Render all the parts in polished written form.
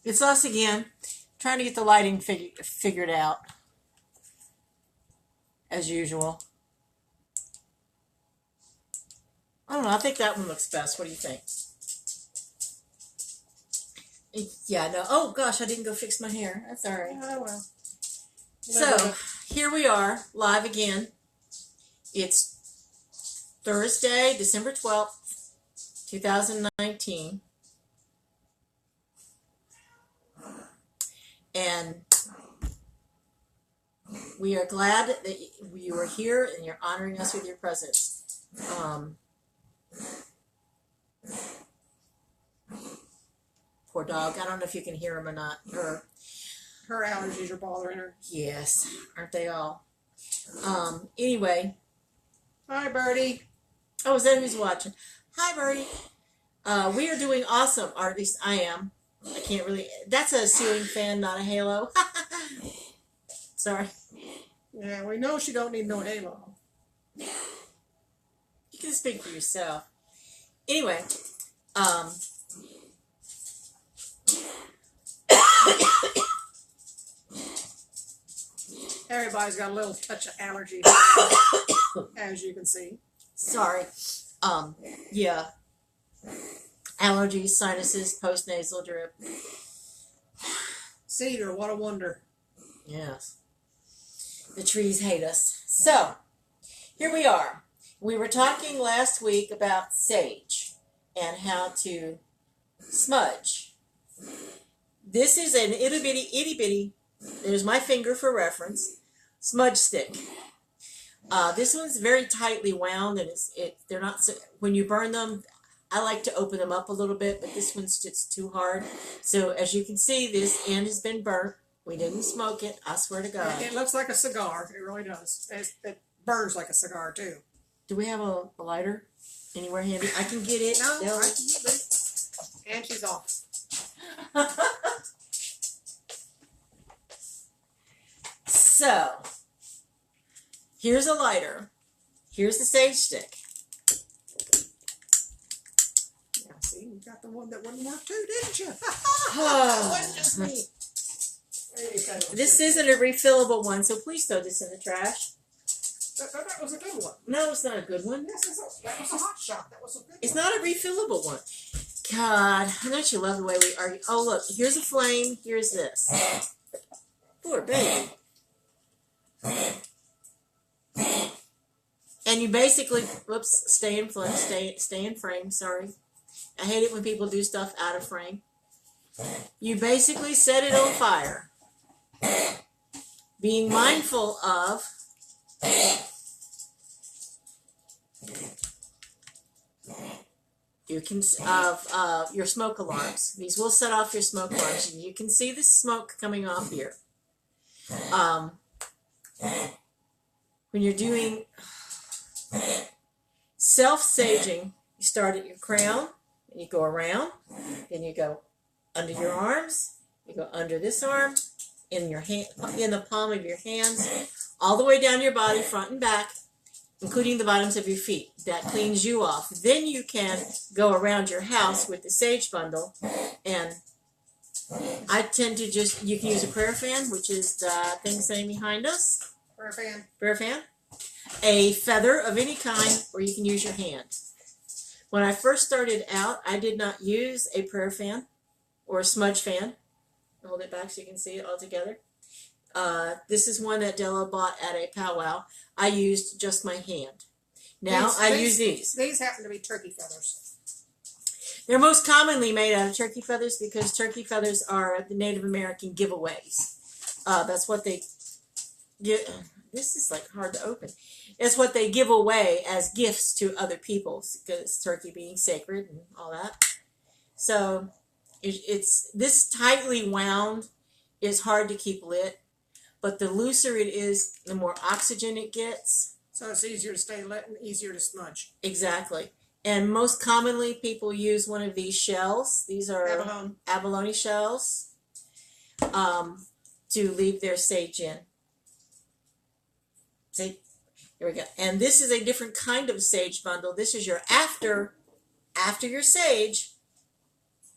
It's us again, trying to get the lighting figured out, as usual. I don't know, I think that one looks best. What do you think? Yeah, no. Oh, gosh, I didn't go fix my hair. That's all right. Oh, well. So, here we are, live again. It's Thursday, December 12th, 2019. And we are glad that you are here and you're honoring us with your presence. Poor dog. I don't know if you can hear him or not. Her allergies are bothering her. Yes, aren't they all? Anyway. Hi, Birdie. Oh, is that who's watching? Hi, Birdie. We are doing awesome, or at least I am. I can't really. That's a ceiling fan, not a halo. Sorry. Yeah, we know she don't need no halo. You can speak for yourself. Anyway, Everybody's got a little touch of allergy, as you can see. sorry. Yeah. Allergies, sinuses, postnasal drip. Cedar, what a wonder. Yes. The trees hate us. So, here we are. We were talking last week about sage and how to smudge. This is an itty bitty, there's my finger for reference, smudge stick. This one's very tightly wound, and they're not, when you burn them, I like to open them up a little bit, but this one's just too hard. So as you can see, this end has been burnt. We didn't smoke it, I swear to God. It looks like a cigar. It really does. It burns like a cigar, too. Do we have a lighter anywhere handy? I can get it. No, I can get it. And she's off. So, here's a lighter. Here's the sage stick. Yeah, see, you got the one that wouldn't work too, didn't you? Oh. Wasn't just me. This isn't a refillable one, so please throw this in the trash. That was a good one. No, it's not a good one. Yes, that was a hot shot. That was a good It's one. not a refillable one. God, don't you love the way we argue? Oh, look, here's a flame. Here's this. Poor baby. And you basically, whoops, stay in frame, sorry. I hate it when people do stuff out of frame. You basically set it on fire. Being mindful of your smoke alarms. These will set off your smoke alarms. You can see the smoke coming off here. When you're doing self-saging, you start at your crown, and you go around, then you go under your arms, you go under this arm, in your hand, in the palm of your hands, all the way down your body, front and back, including the bottoms of your feet. That cleans you off. Then you can go around your house with the sage bundle, and I tend to you can use a prayer fan, which is the thing saying behind us. Prayer fan. A feather of any kind, or you can use your hand. When I first started out, I did not use a prayer fan or a smudge fan. I'll hold it back so you can see it all together. This is one that Della bought at a powwow. I used just my hand. Now I use these. These happen to be turkey feathers. They're most commonly made out of turkey feathers because turkey feathers are the Native American giveaways. That's what they get. This is like hard to open. It's what they give away as gifts to other people, because turkey being sacred and all that. So it's this tightly wound is hard to keep lit, but the looser it is, the more oxygen it gets. So it's easier to stay lit and easier to smudge. Exactly. And most commonly, people use one of these shells. These are abalone shells to leave their sage in. See, here we go. And this is a different kind of sage bundle. This is your after your sage.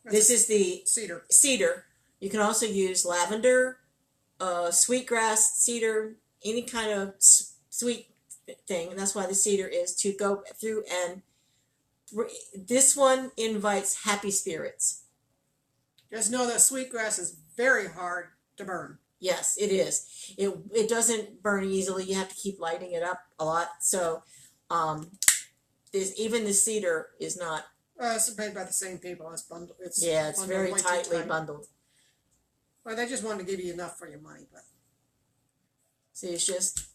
This is the cedar. Cedar. You can also use lavender, sweetgrass, cedar, any kind of sweet thing, and that's why the cedar is to go through and this one invites happy spirits. Just know that sweetgrass is very hard to burn. Yes, it is. It doesn't burn easily. You have to keep lighting it up a lot. So, even the cedar is not. It's made by the same people. It's bundled. It's very tightly bundled. Well, they just wanted to give you enough for your money, but. See, it's just,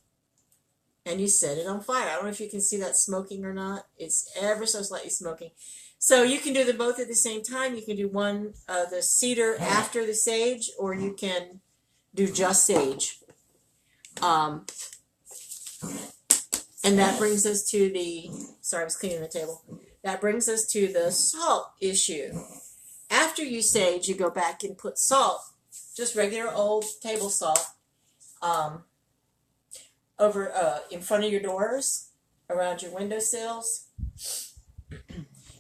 and you set it on fire. I don't know if you can see that smoking or not. It's ever so slightly smoking. So you can do them both at the same time. You can do one, the cedar after the sage, or you can do just sage. And that brings us to sorry, I was cleaning the table. That brings us to the salt issue. After you sage, you go back and put salt, just regular old table salt, over in front of your doors, around your windowsills.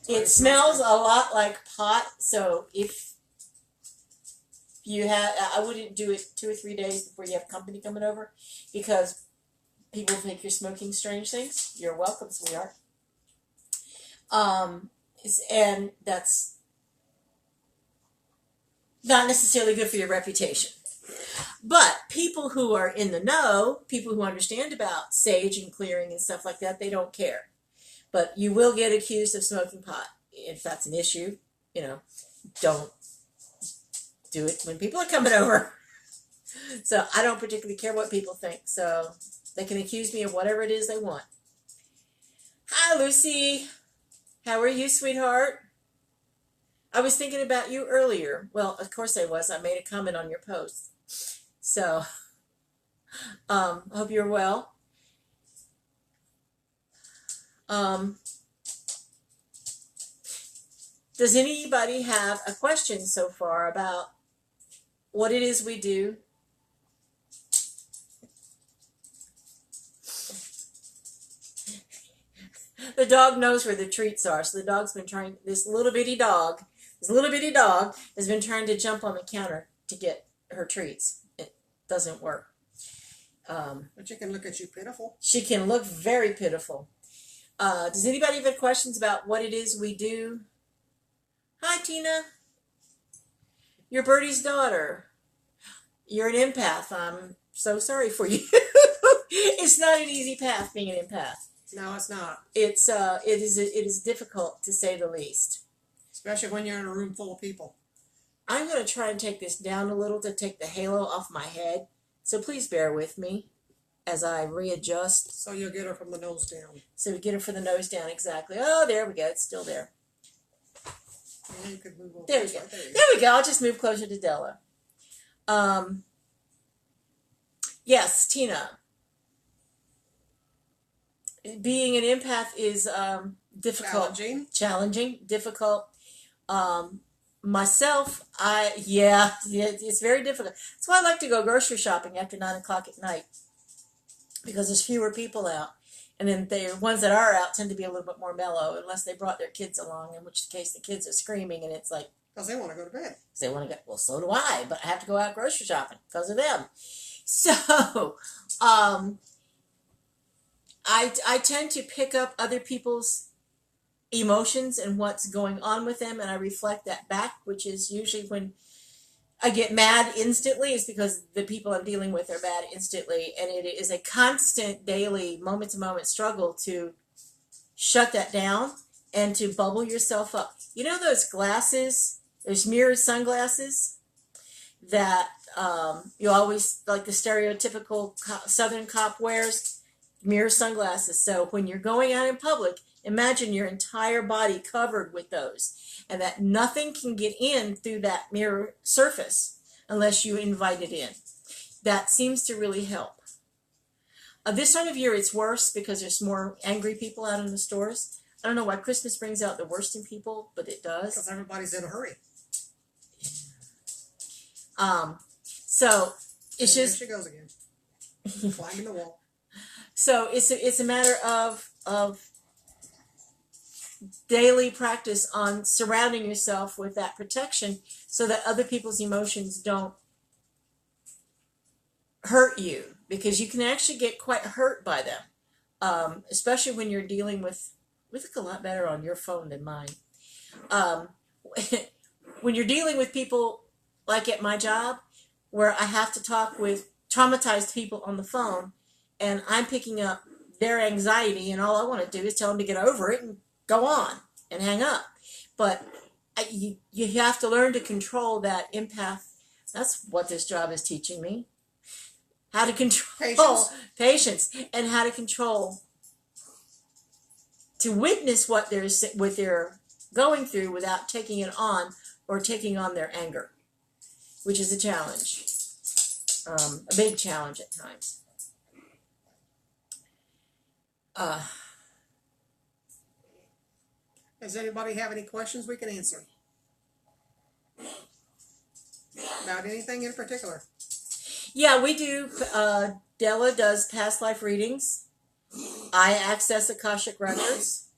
It smells a lot like pot, so if you have, I wouldn't do it 2 or 3 days before you have company coming over, because people think you're smoking strange things. You're welcome, sweetheart. And that's not necessarily good for your reputation. But people who are in the know, people who understand about sage and clearing and stuff like that, they don't care. But you will get accused of smoking pot. If that's an issue, don't do it when people are coming over. So I don't particularly care what people think. So they can accuse me of whatever it is they want. Hi, Lucy. How are you, sweetheart? I was thinking about you earlier. Well, of course I was. I made a comment on your post. So, hope you're well. Does anybody have a question so far about what it is we do? The dog knows where the treats are, so the dog's been trying, this little bitty dog has been trying to jump on the counter to get her treats. It doesn't work. But she can look at you pitiful. She can look very pitiful. Does anybody have any questions about what it is we do? Hi, Tina. You're Bertie's daughter. You're an empath. I'm so sorry for you. It's not an easy path being an empath. No, it's not. It is difficult to say the least. Especially when you're in a room full of people. I'm going to try and take this down a little to take the halo off my head. So please bear with me as I readjust. So you'll get her from the nose down. So we get her from the nose down, exactly. Oh, there we go. It's still there. Yeah, you could move over. There we go. There we go. I'll just move closer to Della. Yes, Tina. Being an empath is difficult. Challenging, difficult. Myself, it's very difficult. That's why I like to go grocery shopping after 9 o'clock at night, because there's fewer people out. And then the ones that are out tend to be a little bit more mellow, unless they brought their kids along, in which case the kids are screaming, and it's like... Because they want to go to bed. They want to go. Well, so do I, but I have to go out grocery shopping because of them. So, I tend to pick up other people's emotions and what's going on with them, and I reflect that back, which is usually when I get mad instantly. It's because the people I'm dealing with are mad instantly, and it is a constant, daily, moment-to-moment struggle to shut that down and to bubble yourself up. You know those glasses, those mirror sunglasses that you always, like the stereotypical Southern cop wears? Mirror sunglasses. So when you're going out in public, imagine your entire body covered with those, and that nothing can get in through that mirror surface unless you invite it in. That seems to really help. This time of year it's worse because there's more angry people out in the stores. I don't know why Christmas brings out the worst in people, but it does. Because everybody's in a hurry. So it's and just... There she goes again. Climbing the wall. So it's a matter of daily practice on surrounding yourself with that protection so that other people's emotions don't hurt you, because you can actually get quite hurt by them, especially when you're dealing with, we look a lot better on your phone than mine. When you're dealing with people like at my job, where I have to talk with traumatized people on the phone, and I'm picking up their anxiety, and all I want to do is tell them to get over it and go on and hang up. But you have to learn to control that empath. That's what this job is teaching me. How to control patience, and how to control, to witness what they're going through without taking it on or taking on their anger, which is a challenge, a big challenge at times. Does anybody have any questions we can answer? About anything in particular? Yeah, we do. Della does past life readings. I access Akashic records.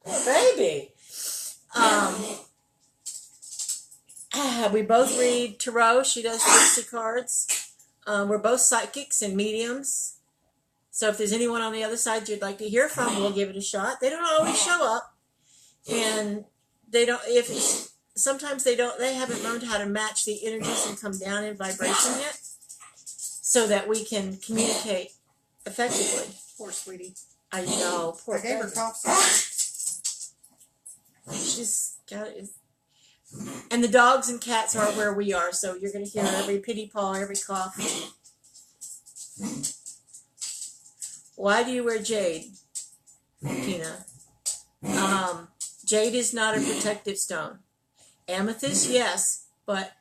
Oh, baby. We both read tarot. She does 60 cards. We're both psychics and mediums. So if there's anyone on the other side you'd like to hear from, we'll give it a shot. They don't always show up, and they don't. Sometimes they don't. They haven't learned how to match the energies and come down in vibration yet, so that we can communicate effectively. Poor sweetie. I know. Poor. I gave her cough syrup. She's got it. And the dogs and cats are where we are, so you're going to hear every pity paw, every cough. Why do you wear jade, Tina? Jade is not a protective stone. Amethyst, yes, but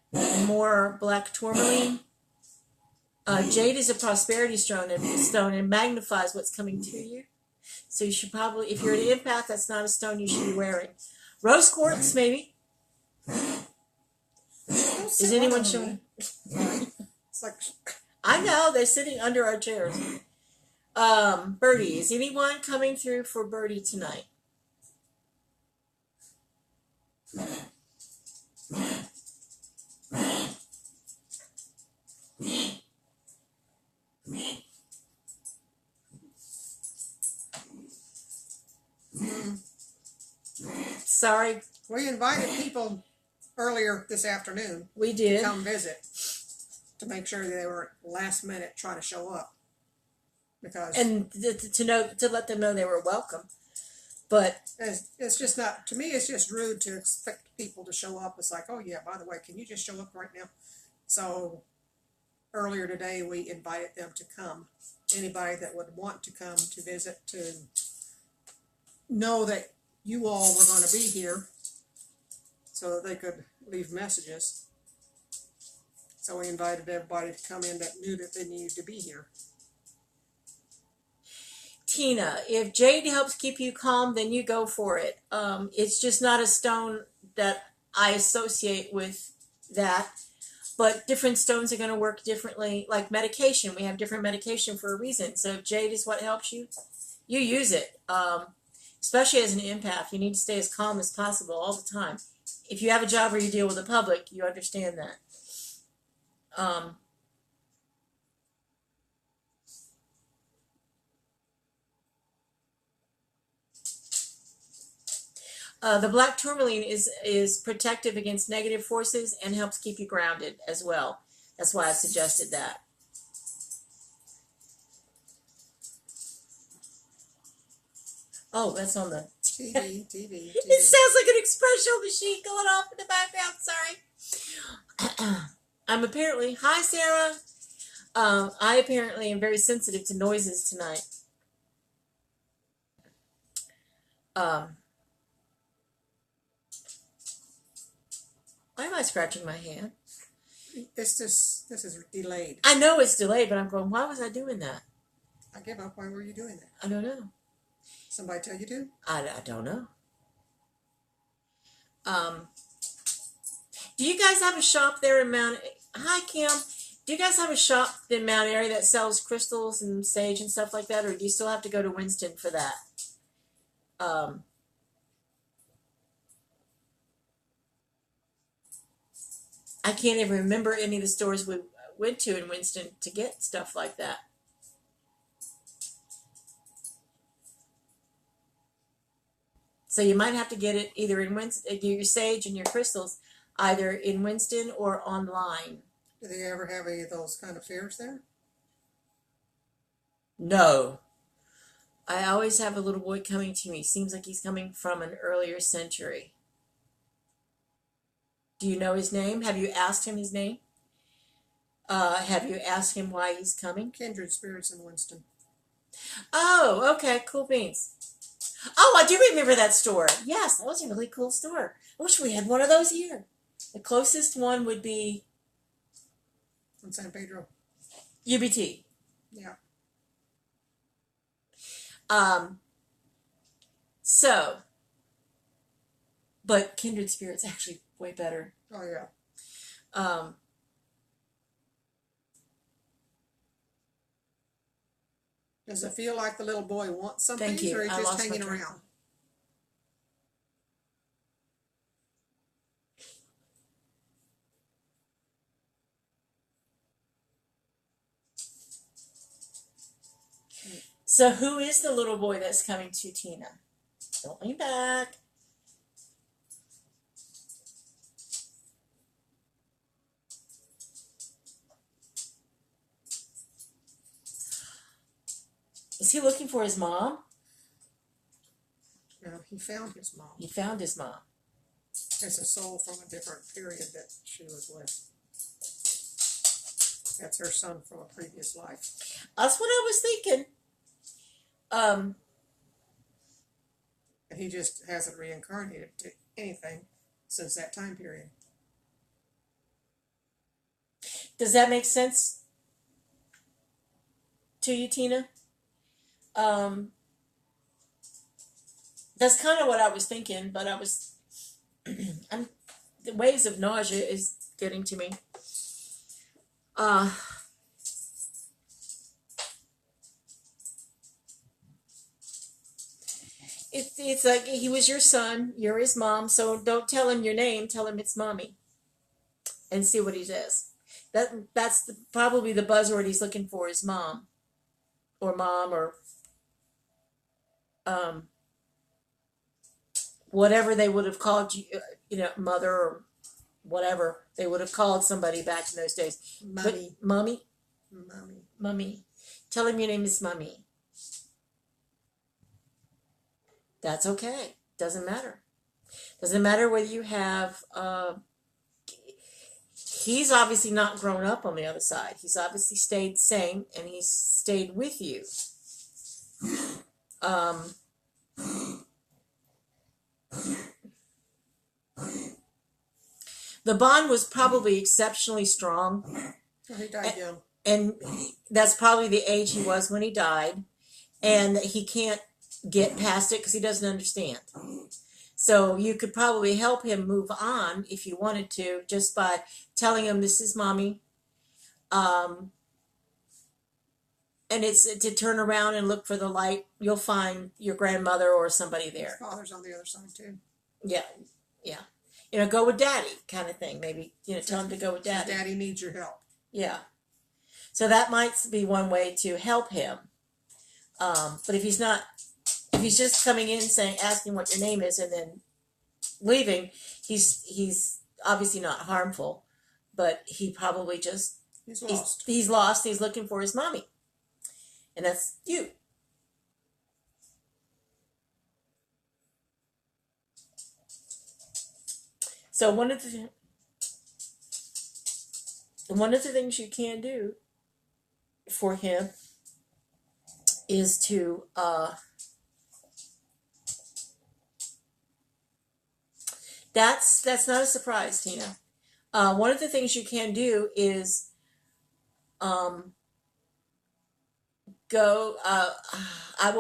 more black tourmaline. Jade is a prosperity stone and magnifies what's coming to you. So you should probably, if you're an empath, that's not a stone you should be wearing. Rose quartz, maybe. Is anyone showing? It's like, I know, they're sitting under our chairs. Birdie, is anyone coming through for Birdie tonight? Sorry. we invited people earlier this afternoon We to did. come visit to make sure that they were last minute trying to show up. Because And to let them know they were welcome. But it's just not, to me, it's just rude to expect people to show up. It's like, oh yeah, by the way, can you just show up right now? So earlier today, we invited them to come. Anybody that would want to come to visit, to know that you all were going to be here so that they could leave messages. So we invited everybody to come in that knew that they needed to be here. Tina, if jade helps keep you calm, then you go for it. It's just not a stone that I associate with that. But different stones are going to work differently. Like medication, we have different medication for a reason. So if jade is what helps you, you use it. Especially as an empath, you need to stay as calm as possible all the time. If you have a job where you deal with the public, you understand that. The black tourmaline is protective against negative forces and helps keep you grounded as well. That's why I suggested that. Oh, that's on the TV. It sounds like an espresso machine going off in the background. Sorry. I'm apparently, hi Sarah. I apparently am very sensitive to noises tonight. Why am I scratching my hand? This is delayed. I know it's delayed, but I'm going, why was I doing that? I give up. Why were you doing that? I don't know. Somebody tell you to? I don't know. Do you guys have a shop there in Mount... Hi, Kim. Do you guys have a shop in Mount Airy that sells crystals and sage and stuff like that, or do you still have to go to Winston for that? Um, I can't even remember any of the stores we went to in Winston to get stuff like that. So you might have to get it either in Winston, your sage and your crystals, either in Winston or online. Do they ever have any of those kind of fairs there? No. I always have a little boy coming to me. Seems like he's coming from an earlier century. Do you know his name? Have you asked him his name? Have you asked him why he's coming? Kindred Spirits in Winston. Oh, okay. Cool beans. Oh, I do remember that store. Yes, that was a really cool store. I wish we had one of those here. The closest one would be In San Pedro. UBT. Yeah. So, but Kindred Spirits actually way better. Oh, yeah. Does it feel like the little boy wants something, Thank you. or he's I just lost my hanging train. around? So who is the little boy that's coming to Tina? Don't lean back. Is he looking for his mom? No, he found his mom. He found his mom. It's a soul from a different period that she was with. That's her son from a previous life. That's what I was thinking. And he just hasn't reincarnated to anything since that time period. Does that make sense to you, Tina? That's kind of what I was thinking, but I was, the waves of nausea is getting to me. It's like he was your son, you're his mom, so don't tell him your name, tell him it's mommy, and see what he says. That's probably the buzzword he's looking for is mom, or whatever they would have called you, mother or whatever they would have called somebody back in those days. Mummy. But mommy, Mummy. mummy, tell him your name is mummy. That's okay. Doesn't matter. Doesn't matter whether you have. He's obviously not grown up on the other side. He's obviously stayed the same, and he's stayed with you. The bond was probably exceptionally strong. He died young. And that's probably the age he was when he died. And he can't get past it because he doesn't understand. So you could probably help him move on if you wanted to, just by telling him this is mommy. And it's to turn around and look for the light. You'll find your grandmother or somebody there. His father's on the other side too. Yeah, yeah. Go with daddy kind of thing. Maybe, tell him to go with daddy. Daddy needs your help. Yeah. So that might be one way to help him. But if he's just coming in asking what your name is and then leaving, he's obviously not harmful, but he probably just, He's lost. He's lost. He's looking for his mommy. And that's you. So one of the things you can do for him is to that's not a surprise, Tina. One of the things you can do is go. I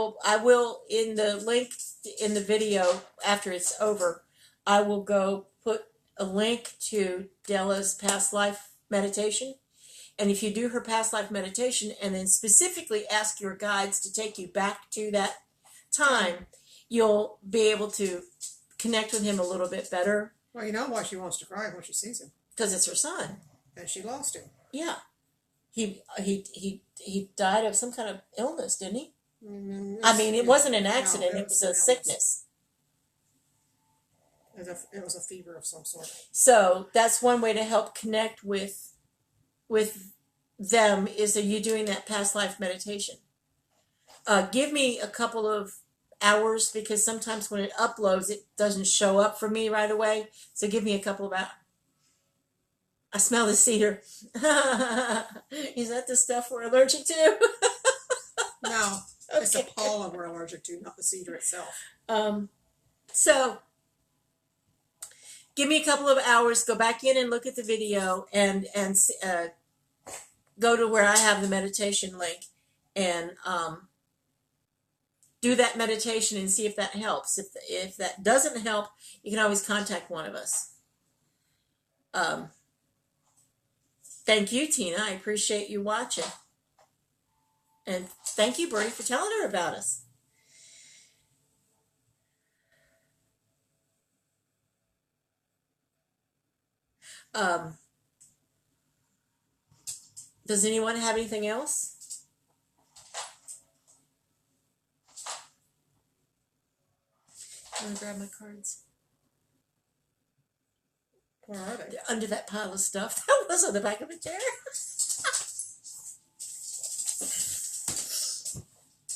will in the link in the video after it's over. I will go put a link to Della's past life meditation. And if you do her past life meditation and then specifically ask your guides to take you back to that time, you'll be able to connect with him a little bit better. Well, you know why she wants to cry when she sees him. Because it's her son. And she lost him. Yeah. He died of some kind of illness, didn't he? I mean, it wasn't an accident. It was a sickness. It was a fever of some sort. So that's one way to help connect with them, is that you doing that past life meditation. Give me a couple of hours, because sometimes when it uploads, it doesn't show up for me right away. So give me a couple of hours. I smell the cedar. Is that the stuff we're allergic to? No, Okay. it's the pollen we're allergic to, not the cedar itself. So give me a couple of hours, go back in and look at the video, and go to where I have the meditation link, and do that meditation and see if that helps. If that doesn't help, you can always contact one of us. Thank you, Tina. I appreciate you watching. And thank you, Bertie, for telling her about us. Does anyone have anything else? I'm going to grab my cards. Where are they? They're under that pile of stuff. That was on the back of a chair.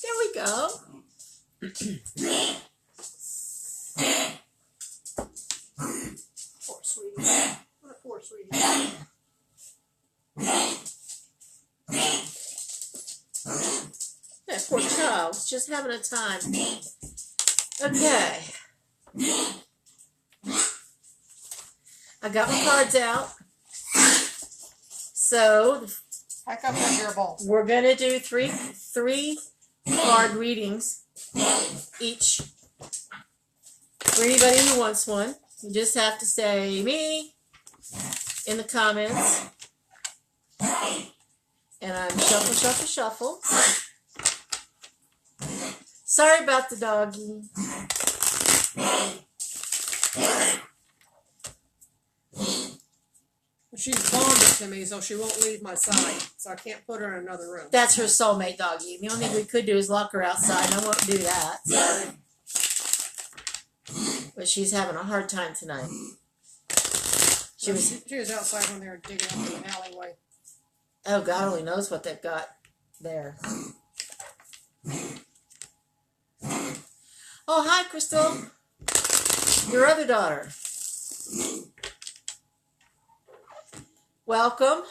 There we go. Poor sweetie. What a poor sweetie. That poor child's just having a time. Okay. I got my cards out. So Pack up that hair ball. we're gonna do three card readings each for anybody who wants one. You just have to say me in the comments, and I'm shuffle. Sorry about the doggy. She's bonded to me, so she won't leave my side. So I can't put her in another room. That's her soulmate doggy. The only thing we could do is lock her outside. I won't do that. Sorry. But she's having a hard time tonight. She was outside when they were digging up in the alleyway. Oh, God only knows what they've got there. Oh, hi, Crystal. Your other daughter. Welcome.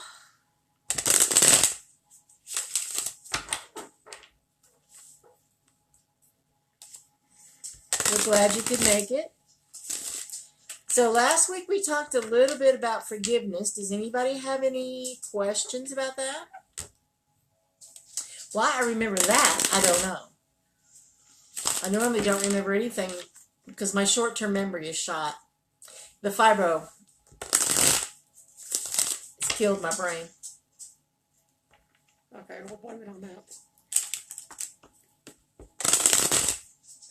We're glad you could make it. So last week we talked a little bit about forgiveness. Does anybody have any questions about that? Why I remember that, I don't know. I normally don't remember anything because my short-term memory is shot. The fibro has killed my brain. Okay, we'll blame it on that.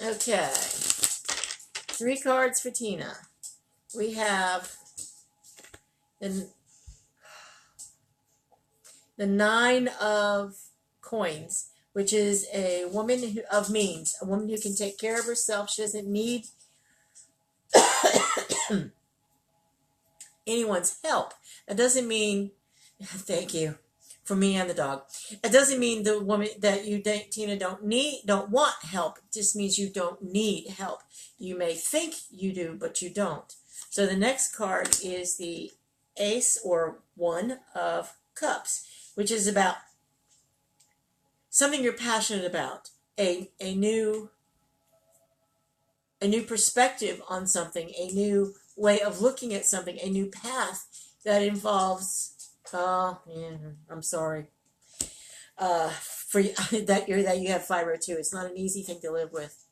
Okay. 3 cards for Tina. We have the 9 of coins, which is a woman of means, a woman who can take care of herself. She doesn't need anyone's help. That doesn't mean, thank you, for me and the dog. It doesn't mean the woman that you date, Tina, don't want help. It just means you don't need help. You may think you do, but you don't. So the next card is the Ace or 1 of Cups, which is about something you're passionate about, a new perspective on something, a new way of looking at something, a new path that involves. I'm sorry. For that you have fibro too. It's not an easy thing to live with.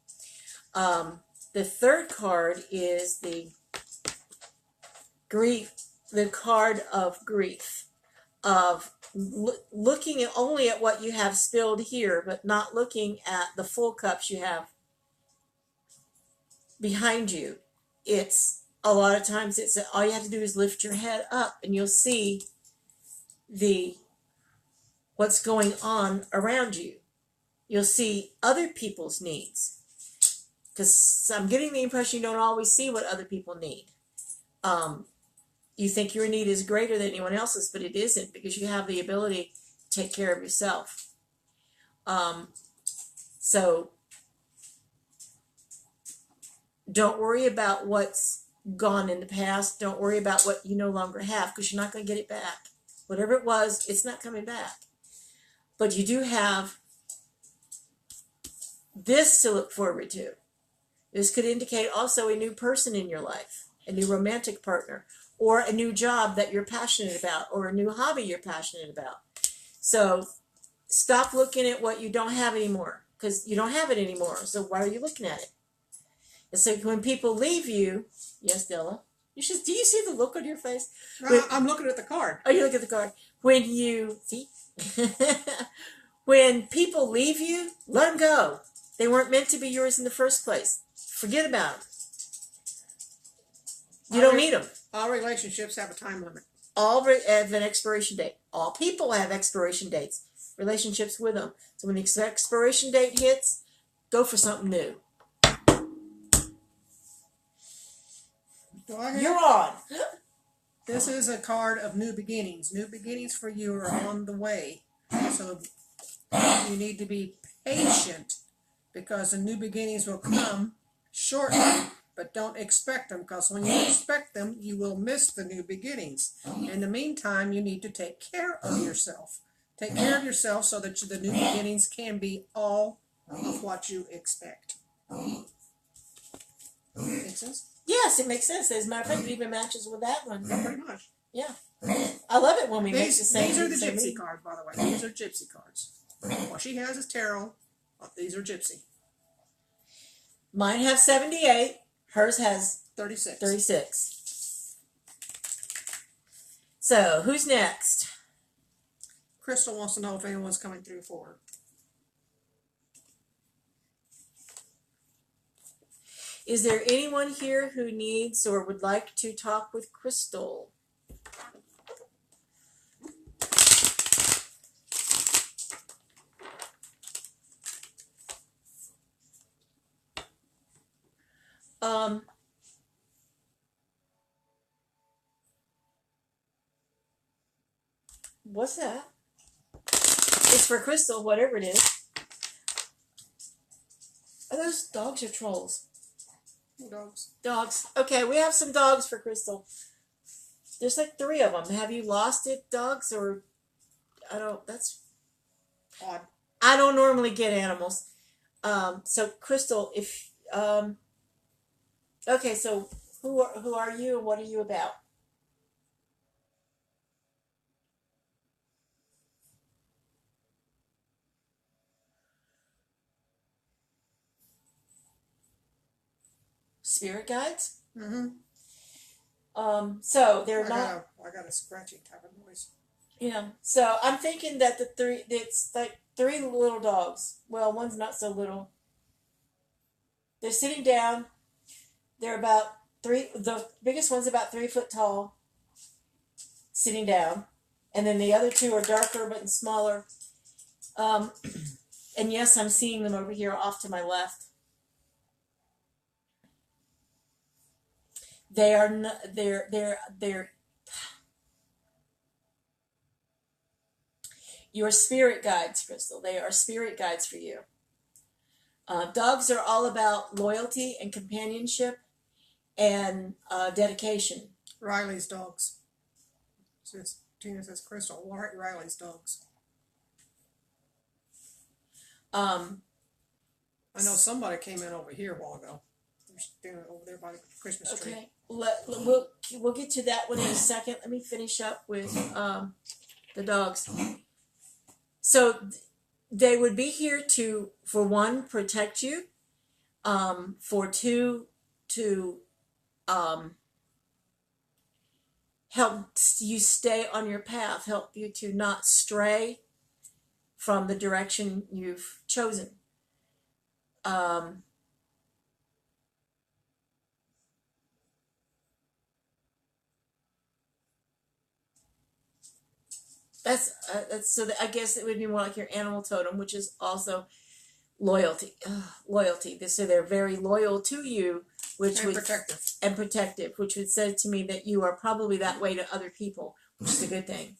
The third card is the card of grief, of looking only at what you have spilled here, but not looking at the full cups you have behind you. It's a lot of times it's all you have to do is lift your head up and you'll see the what's going on around you. You'll see other people's needs. Because I'm getting the impression you don't always see what other people need. You think your need is greater than anyone else's, but it isn't, because you have the ability to take care of yourself. So don't worry about what's gone in the past. Don't worry about what you no longer have, because you're not going to get it back. Whatever it was, it's not coming back. But you do have this to look forward to. This could indicate also a new person in your life, a new romantic partner, or a new job that you're passionate about, or a new hobby you're passionate about. So stop looking at what you don't have anymore, because you don't have it anymore. So why are you looking at it? And so when people leave you, yes, Della, do you see the look on your face? I'm looking at the card. Oh, you look at the card. When you see, when people leave you, let them go. They weren't meant to be yours in the first place. Forget about them. You don't need them. All relationships have a time limit. All have an expiration date. All people have expiration dates. Relationships with them. So when the expiration date hits, go for something new. You're on. This is a card of new beginnings. New beginnings for you are on the way. So you need to be patient, because the new beginnings will come shortly, but don't expect them, because when you expect them, you will miss the new beginnings. In the meantime, you need to take care of yourself. Take care of yourself so that the new beginnings can be all of what you expect. Make sense? Yes, it makes sense. As a matter of fact, it even matches with that one. Yeah, pretty much. Yeah. I love it when we make the same. These are the gypsy cards, by the way. These are gypsy cards. What she has is tarot. These are gypsy. Mine have 78. Hers has 36. 36. So, who's next? Crystal wants to know if anyone's coming through for her. Is there anyone here who needs or would like to talk with Crystal? What's that? It's for Crystal, whatever it is. Are those dogs or trolls? Dogs. Dogs. Okay, we have some dogs for Crystal. There's like 3 of them. Have you lost it, dogs? Or, that's odd. I don't normally get animals. So Crystal, if, okay, so who are you and what are you about? Spirit guides? Mm-hmm. So they're I got a scratching type of noise. Yeah. So I'm thinking that it's like 3 little dogs. Well, one's not so little. They're sitting down. They're about 3, the biggest one's about 3 foot tall, sitting down. And then the other 2 are darker but smaller. And yes, I'm seeing them over here off to my left. They are not, they're your spirit guides, Crystal. They are spirit guides for you. Dogs are all about loyalty and companionship and dedication. Riley's dogs. Tina says Crystal. Riley's dogs. I know somebody came in over here a while ago. They're standing over there by the Christmas tree. Okay. We'll get to that one in a second. Let me finish up with the dogs. So they would be here to, for 1, protect you, for 2, to help you stay on your path, help you to not stray from the direction you've chosen. That's so that I guess it would be more like your animal totem, which is also loyalty. Loyalty. So they're very loyal to you, which And would protective. and protective, which would say to me that you are probably that way to other people, which is a good thing.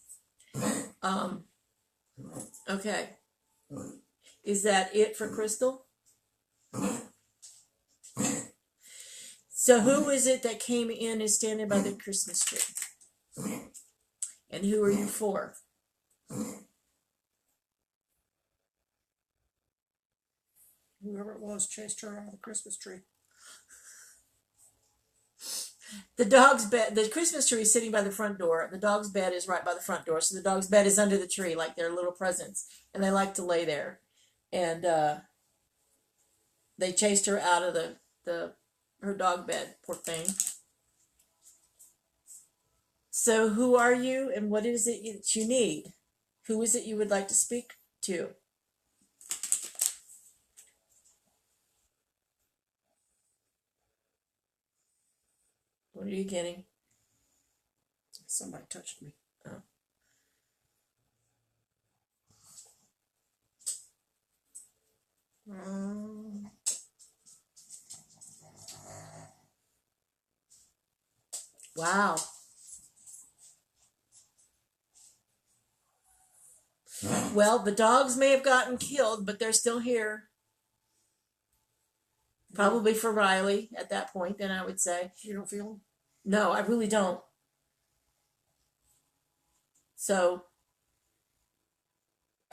Um, okay. Is that it for Crystal? So who is it that came in and is standing by the Christmas tree? And who are you for? Whoever it was chased her out of the Christmas tree. The dog's bed, the Christmas tree is sitting by the front door. The dog's bed is right by the front door. So the dog's bed is under the tree, like their little presents. And they like to lay there. And they chased her out of her dog bed, poor thing. So who are you and what is it that you need? Who is it you would like to speak to? What are you getting? Somebody touched me. Oh. Wow. Well, the dogs may have gotten killed, but they're still here. Probably for Riley at that point, then I would say. You don't feel them? No, I really don't. So,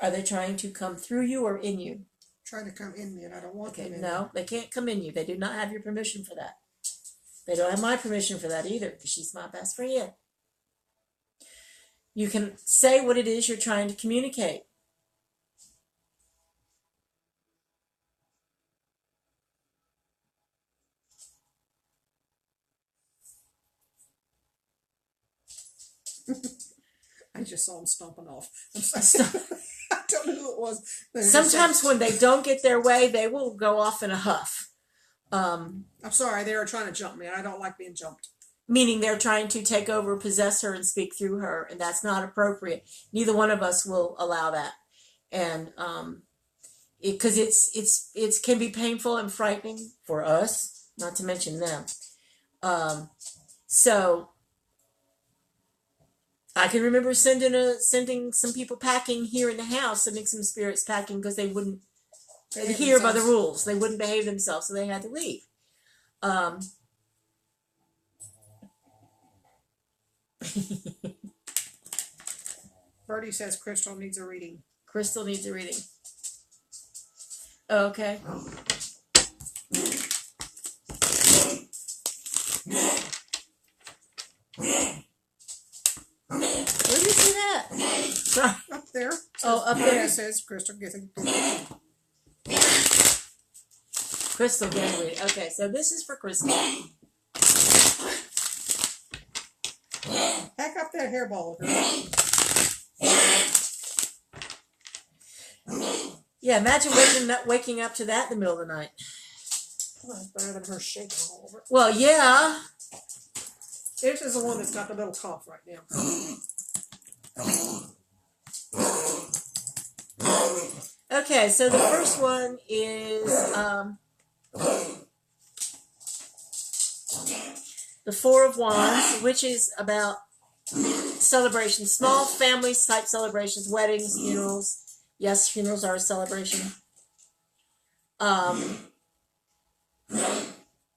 are they trying to come through you or in you? Trying to come in me, and I don't want Okay, them in no, me. they can't come in you. They do not have your permission for that. They don't have my permission for that either, because she's my best friend. You can say what it is you're trying to communicate. I just saw them stomping off. I'm sorry. I don't know who it was. Sometimes when they don't get their way, they will go off in a huff. I'm sorry, they were trying to jump me, and I don't like being jumped. Meaning they're trying to take over, possess her, and speak through her, and that's not appropriate. Neither one of us will allow that, and because it can be painful and frightening for us, not to mention them. So I can remember sending some people packing here in the house, sending some spirits packing because they wouldn't adhere by the rules. They wouldn't behave themselves, so they had to leave. Birdie says Crystal needs a reading. Crystal needs a reading. Okay. Where did you see that? Sorry. Up there. Oh, up there. It says Crystal gets a good reading. Crystal getting reading. Okay, so this is for Crystal. Pack up that hairball, girl. Yeah, imagine waking up to that in the middle of the night. Well, that's better than her shaking all over. Well, yeah. This is the one that's got the little cough right now. Okay, so the first one is the Four of Wands, which is about celebrations, small family type celebrations, weddings, funerals. Yes, funerals are a celebration.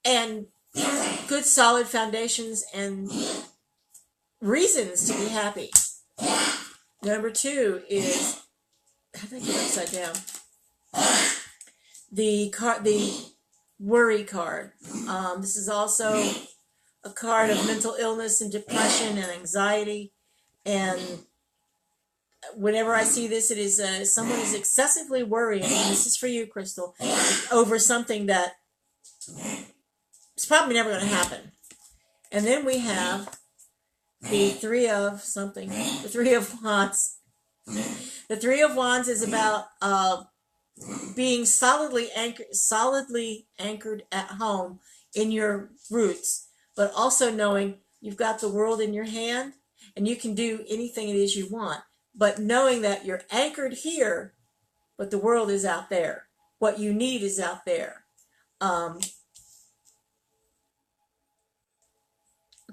And good solid foundations and reasons to be happy. Number two is, how did I get upside down? The worry card. This is also a card of mental illness and depression and anxiety. And whenever I see this, it is someone is excessively worrying, and this is for you, Crystal, over something that it's probably never going to happen. And then we have the Three of something, the Three of Wands. The Three of Wands is about being solidly anchored at home in your roots, but also knowing you've got the world in your hand and you can do anything it is you want. but knowing that you're anchored here, but the world is out there. What you need is out there.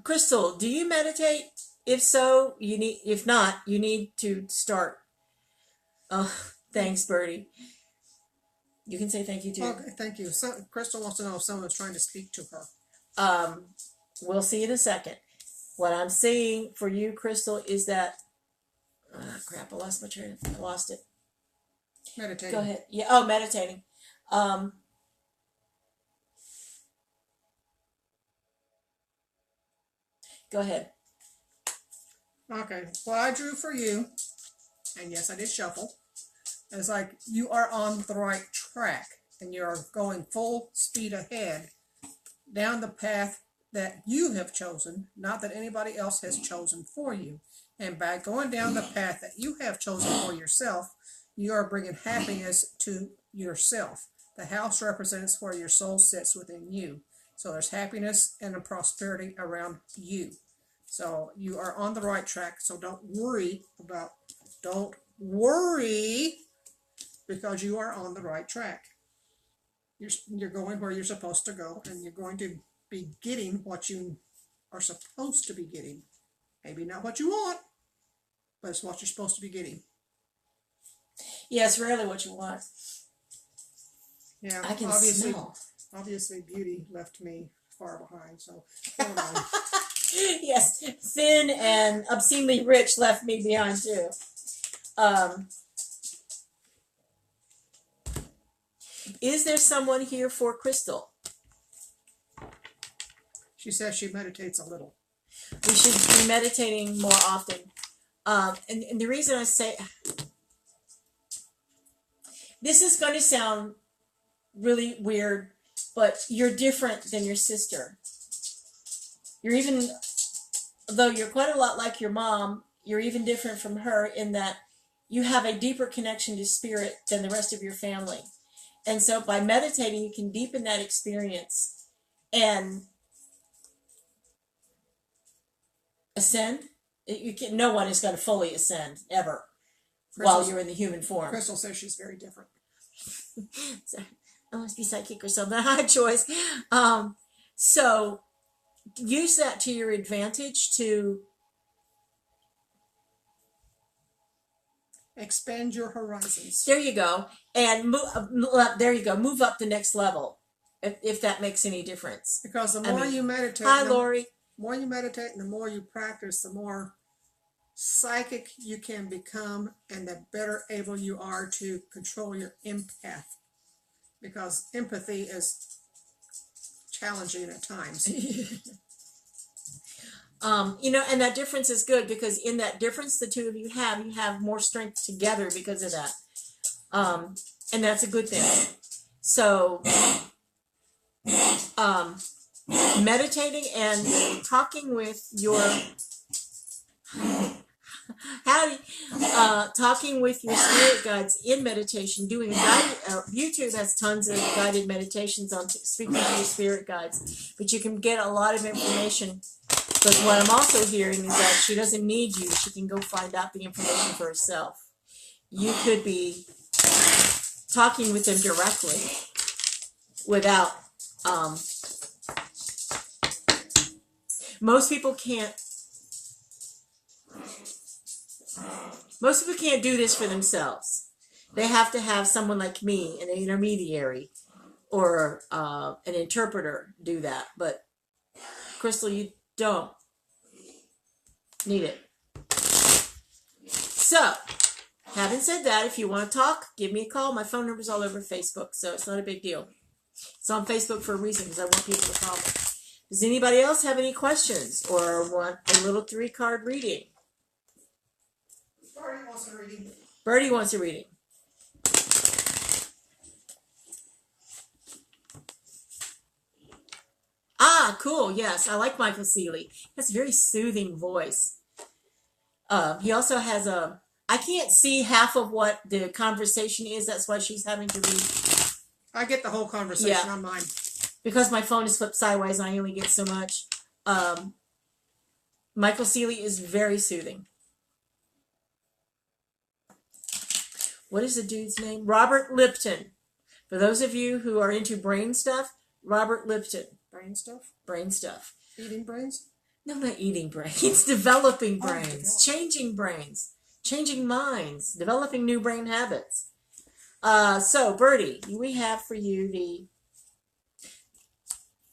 Crystal, do you meditate? If so, if not, you need to start. Thanks, Birdie. You can say thank you too. Okay, thank you. So, Crystal wants to know if someone's trying to speak to her. We'll see in a second. What I'm saying for you, Crystal, is that crap, I lost my train. I lost it. Meditating. Go ahead. Yeah. Oh, meditating. Go ahead. Okay. What I drew for you, and yes, I did shuffle. It's like you are on the right track, and you're going full speed ahead down the path that you have chosen, not that anybody else has chosen for you. And by going down the path that you have chosen for yourself, you are bringing happiness to yourself. The house represents where your soul sits within you. So there's happiness and a prosperity around you. So you are on the right track. So don't worry because you are on the right track. You're going where you're supposed to go, and you're going to be getting what you are supposed to be getting. Maybe not what you want, but it's what you're supposed to be getting. Yeah, it's rarely what you want. Yeah, I can smell. Obviously, beauty left me far behind, so never mind. Yes, thin and obscenely rich left me behind too. Is there someone here for Crystal? She says she meditates a little. We should be meditating more often. And the reason I say this is going to sound really weird, but you're different than your sister. You're even, though you're quite a lot like your mom, you're even different from her in that you have a deeper connection to spirit than the rest of your family. And so by meditating, you can deepen that experience and ascend. No one is going to fully ascend ever while you're in the human form. Crystal says she's very different. So, I must be psychic or something. I had a choice. So use that to your advantage to expand your horizons. There you go. And there you go. Move up the next level, if that makes any difference. Because the more you meditate, hi, Lori. The more you meditate and the more you practice, the more psychic you can become, and the better able you are to control your empath. Because empathy is challenging at times. And that difference is good because in that difference the two of you have more strength together because of that. And that's a good thing. So, meditating and talking with your talking with your spirit guides in meditation, doing YouTube has tons of guided meditations on speaking to your spirit guides, but you can get a lot of information. But what I'm also hearing is that she doesn't need you. She can go find out the information for herself. You could be talking with them directly without, most people can't do this for themselves. They have to have someone like me, an intermediary or an interpreter, do that. But Crystal, you don't need it. So, having said that, if you want to talk, give me a call. My phone number's all over Facebook, so it's not a big deal. It's on Facebook for a reason, because I want people to call me. Does anybody else have any questions or want a little 3-card reading? Birdie wants a reading. Birdie wants a reading. Ah, cool. Yes, I like Michael Seeley. He has a very soothing voice. He also has I can't see half of what the conversation is. That's why she's having to read. I get the whole conversation on mine. Because my phone is flipped sideways, I only get so much. Michael Seeley is very soothing. what is the dude's name? Robert Lipton. For those of you who are into brain stuff, Robert Lipton. Brain stuff? Brain stuff. Eating brains? No, not eating brains. Developing brains. Oh, changing brains. Changing minds. Developing new brain habits. So, Bertie, we have for you the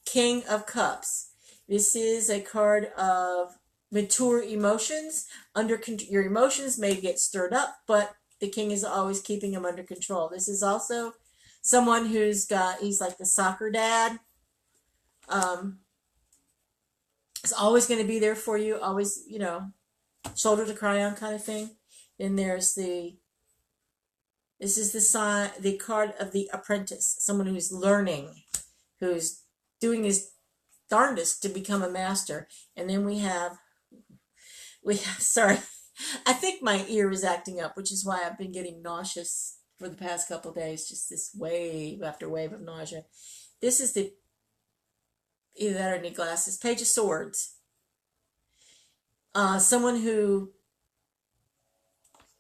King of Cups. This is a card of mature emotions. Your emotions may get stirred up, but the king is always keeping them under control. This is also someone he's like the soccer dad. Is always going to be there for you, always, shoulder to cry on kind of thing. Then there's this is the card of the apprentice, someone who's learning, who's doing his darndest to become a master. And then we have, sorry, I think my ear is acting up, which is why I've been getting nauseous for the past couple of days, just this wave after wave of nausea. This is either that or need glasses. Page of Swords. Someone who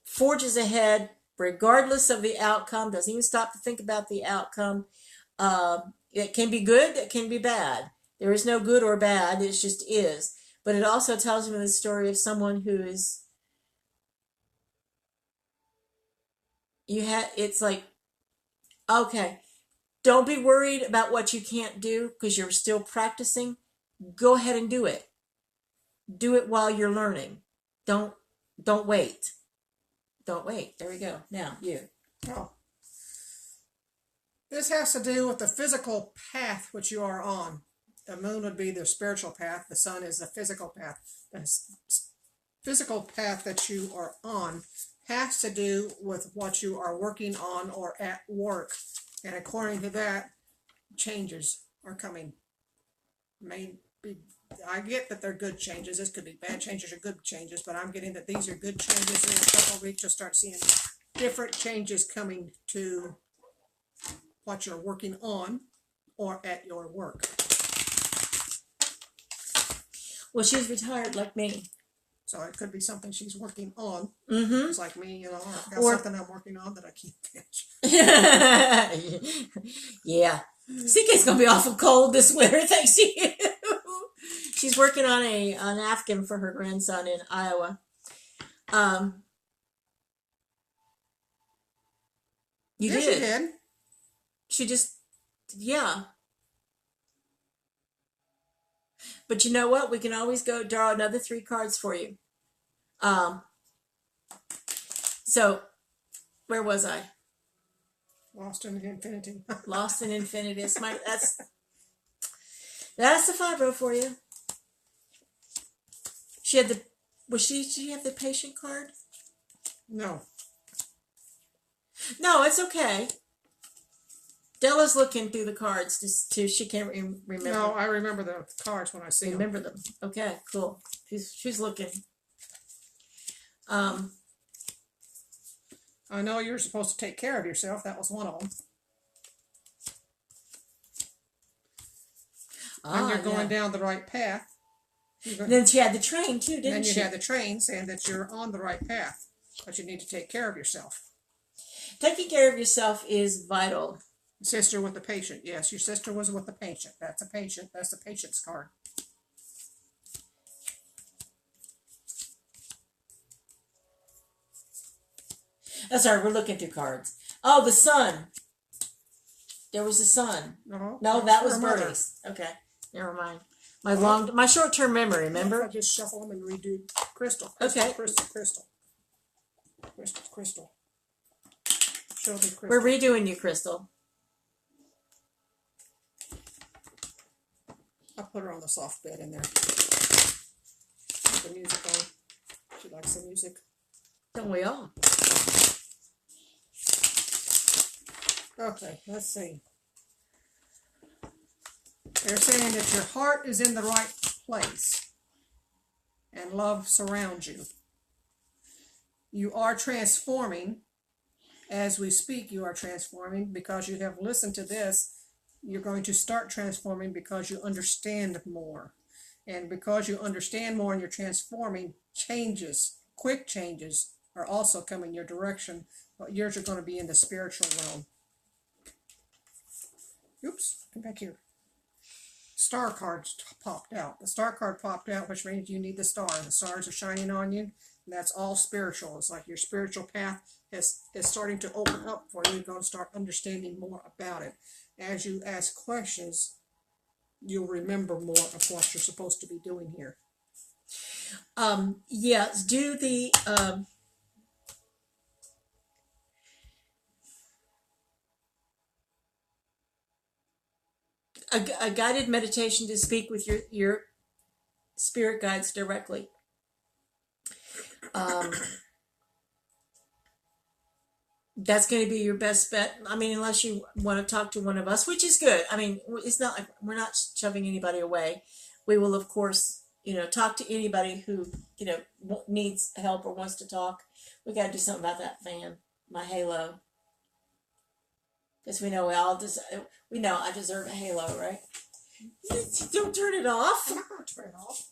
forges ahead regardless of the outcome, doesn't even stop to think about the outcome. It can be good, it can be bad. There is no good or bad, it just is. But it also tells me the story of someone who is, it's like, okay, don't be worried about what you can't do because you're still practicing. Go ahead and do it. Do it while you're learning. Don't wait. Don't wait. There we go. Now, you. Oh. This has to do with the physical path which you are on. The moon would be the spiritual path. The sun is the physical path. The physical path that you are on has to do with what you are working on or at work. And according to that, changes are coming. I get that they're good changes. This could be bad changes or good changes, but I'm getting that these are good changes. In a couple of weeks, you'll start seeing different changes coming to what you're working on or at your work. Well, she's retired like me. So it could be something she's working on. Mm-hmm. It's like me, I've got something I'm working on that I can't finish. Yeah. CK's going to be awful cold this winter, thanks to you. She's working on an Afghan for her grandson in Iowa. You yes, did. She did. She just, yeah. But you know what? We can always go draw another 3 cards for you. So, where was I? Lost in Infinity. Lost in Infinity. That's the 5-0 for you. She had did she have the patient card? No. No, it's okay. Della's looking through the cards to she can't remember. No, I remember the cards when I see them. Remember them. Okay, cool. She's looking. I know you're supposed to take care of yourself. That was one of them. And you're going down the right path. Then she had the train too, didn't she? Then you had the train saying that you're on the right path, but you need to take care of yourself. Taking care of yourself is vital. Sister with the patient. Yes, your sister was with the patient. That's a patient. That's the patient's card. That's all right. We're looking through cards. Oh, the sun. There was a sun. No, that was Bertie's. Okay, never mind. My short-term memory. Remember? I just shuffle them and redo crystal. Okay. Crystal. Show me crystal. We're redoing you, Crystal. I put her on the soft bed in there. Put the music on. She likes the music. Don't we all? Okay, let's see. They're saying that your heart is in the right place and love surrounds you. You are transforming. As we speak, you are transforming because you have listened to this. You're going to start transforming because you understand more. And because you understand more and you're transforming, changes, quick changes, are also coming your direction But yours are going to be in the spiritual realm. Oops, come back here. Star cards popped out. The star card popped out, which means you need the star. The stars are shining on you. And that's all spiritual. It's like your spiritual path is starting to open up for you. You're going to start understanding more about it. As you ask questions, you'll remember more of what you're supposed to be doing here. Yes, do the a guided meditation to speak with your spirit guides directly. That's going to be your best bet. I mean, unless you want to talk to one of us, which is good. I mean, it's not like we're not shoving anybody away. We will, of course, talk to anybody who, needs help or wants to talk. We got to do something about that fan, my halo. Because we know I deserve a halo, right? Don't turn it off. I'm not going to turn it off.